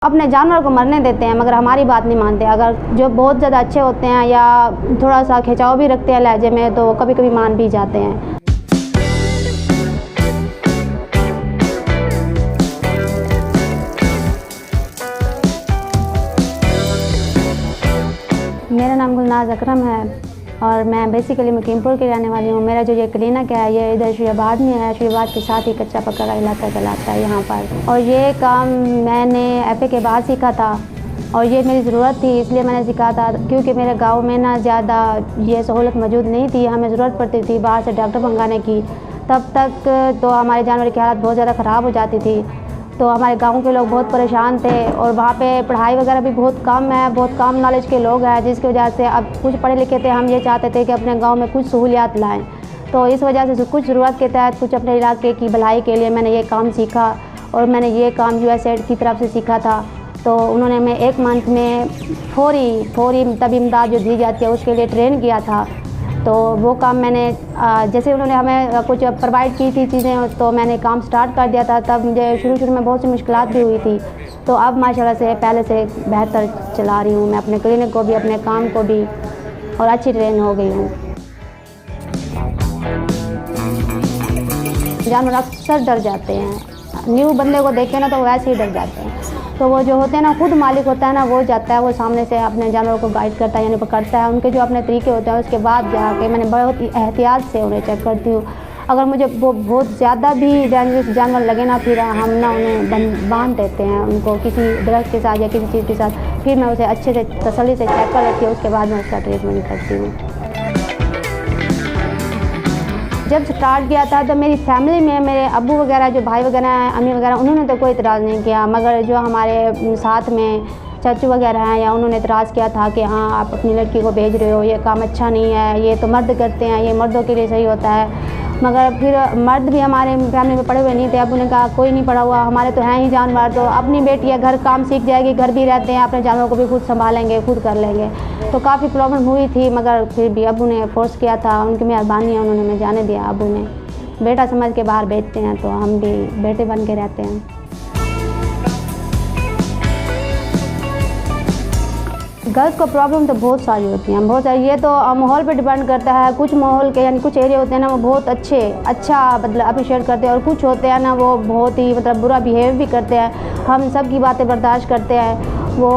अपने जानवर को मरने देते हैं मगर हमारी बात नहीं मानते। अगर जो बहुत ज़्यादा अच्छे होते हैं या थोड़ा सा खिंचाव भी रखते हैं लहजे में तो कभी कभी मान भी जाते हैं। मेरा नाम गुलनाज अकरम है और मैं बेसिकली मुकीमपुर की रहने वाली हूँ। मेरा जो ये क्लिनिक है ये इधर शरीबाद में है। शरीबाद के साथ ही कच्चा पक्का इलाका कहलाता है यहाँ पर। और ये काम मैंने एफए के बाद सीखा था और ये मेरी ज़रूरत थी इसलिए मैंने सीखा था, क्योंकि मेरे गांव में ना ज़्यादा ये सहूलत मौजूद नहीं थी। हमें ज़रूरत पड़ती थी बाहर से डॉक्टर मंगाने की। तब तक तो हमारे जानवर की हालत बहुत ज़्यादा ख़राब हो जाती थी, तो हमारे गांव के लोग बहुत परेशान थे और वहाँ पे पढ़ाई वगैरह भी बहुत कम है, बहुत कम नॉलेज के लोग हैं, जिसकी वजह से अब कुछ पढ़े लिखे थे हम ये चाहते थे कि अपने गांव में कुछ सहूलियात लाएं। तो इस वजह से कुछ ज़रूरत के तहत कुछ अपने इलाके की भलाई के लिए मैंने ये काम सीखा और मैंने ये काम यूएसएड की तरफ से सीखा था। तो उन्होंने मैं 1 मंथ में फौरी तब इमदाद जो दी जाती है उसके लिए ट्रेन किया था। तो वो काम मैंने जैसे उन्होंने हमें कुछ प्रोवाइड की थी चीज़ें तो मैंने काम स्टार्ट कर दिया था। तब मुझे शुरू में बहुत सी मुश्किलात भी हुई थी, तो अब माशाल्लाह से पहले से बेहतर चला रही हूँ मैं अपने क्लिनिक को भी, अपने काम को भी, और अच्छी ट्रेन हो गई हूँ। जानवर अक्सर डर जाते हैं, न्यू बंदे को देखते हैं ना तो वैसे ही डर जाते हैं। तो वो जो होते हैं ना, खुद मालिक होता है ना, वो जाता है, वो सामने से अपने जानवरों को गाइड करता है यानी पकड़ता है। उनके जो अपने तरीके होते हैं उसके बाद जाके मैंने बहुत एहतियात से उन्हें चेक करती हूँ। अगर मुझे वो बहुत ज़्यादा भी डेंजरस जानवर लगे ना, फिर हम ना उन्हें बांध देते हैं, उनको किसी दरख्त के साथ या किसी चीज़ के साथ। फिर मैं उसे अच्छे से तसल्ली से चेक कर लेती हूँ, उसके बाद मैं उसका ट्रीटमेंट करती हूँ। जब स्टार्ट किया था तो मेरी फैमिली में मेरे अब्बू वगैरह, जो भाई वगैरह हैं, अम्मी वगैरह, उन्होंने तो कोई इतराज़ नहीं किया। मगर जो हमारे साथ में चाचू वगैरह हैं या उन्होंने इतराज़ किया था कि हाँ आप अपनी लड़की को भेज रहे हो, ये काम अच्छा नहीं है, ये तो मर्द करते हैं, ये मर्दों के लिए सही होता है। मगर फिर मर्द भी हमारे फैमिली में पढ़े हुए नहीं थे। अब उन्होंने कहा कोई नहीं पढ़ा हुआ, हमारे तो हैं ही जानवर, तो अपनी बेटी है, घर काम सीख जाएगी, घर भी रहते हैं, अपने जानवरों को भी खुद संभालेंगे, खुद कर लेंगे। तो काफ़ी प्रॉब्लम हुई थी मगर फिर भी अब्बू ने फोर्स किया था, उनकी मेहरबानी है, उन्होंने हमें जाने दिया। अब्बू ने बेटा समझ के बाहर भेजते हैं तो हम भी बेटे बन के रहते हैं। गर्ल्स को प्रॉब्लम तो बहुत सारी होती हैं, बहुत सारी। ये तो माहौल पे डिपेंड करता है। कुछ माहौल के यानी कुछ एरिया होते हैं ना वो बहुत अच्छा मतलब अप्रिशिएट करते हैं, और कुछ होते हैं ना वो बहुत ही मतलब बुरा बिहेव भी करते हैं। हम सब की बातें बर्दाश्त करते हैं, वो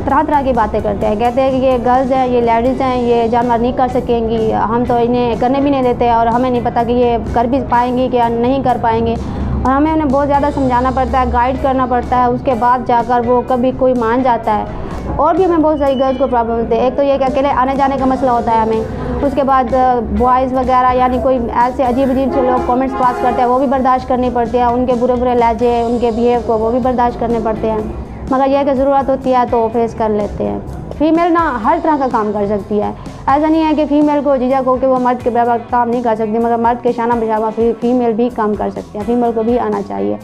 तरह की बातें करते हैं, कहते हैं कि ये गर्ल्स हैं, ये लेडीज़ हैं, ये जानवर नहीं कर सकेंगी, हम तो इन्हें करने भी नहीं देते और हमें नहीं पता कि ये कर भी पाएंगी कि नहीं कर पाएंगे। और हमें उन्हें बहुत ज़्यादा समझाना पड़ता है, गाइड करना पड़ता है, उसके बाद जाकर वो कभी कोई मान जाता है। और भी हमें बहुत सारी गर्ल्स को प्रॉब्लम होती है। एक तो ये कि अकेले आने जाने का मसला होता है हमें, उसके बाद बॉयज़ वगैरह यानी कोई ऐसे अजीब से लोग कमेंट्स पास करते हैं, वो भी बर्दाश्त करनी पड़ती है। उनके बुरे लहजे, उनके बिहेव को वो भी बर्दाश्त करने पड़ते हैं। मगर यह कि ज़रूरत होती है तो फेस कर लेते हैं। फ़ीमेल ना हर तरह का काम कर सकती है, ऐसा नहीं है कि फ़ीमेल को झिझक हो कि वो मर्द के बराबर काम नहीं कर सकती, मगर मर्द के शाना बराबर फ़ीमेल भी काम कर सकती है, फ़ीमेल को भी आना चाहिए।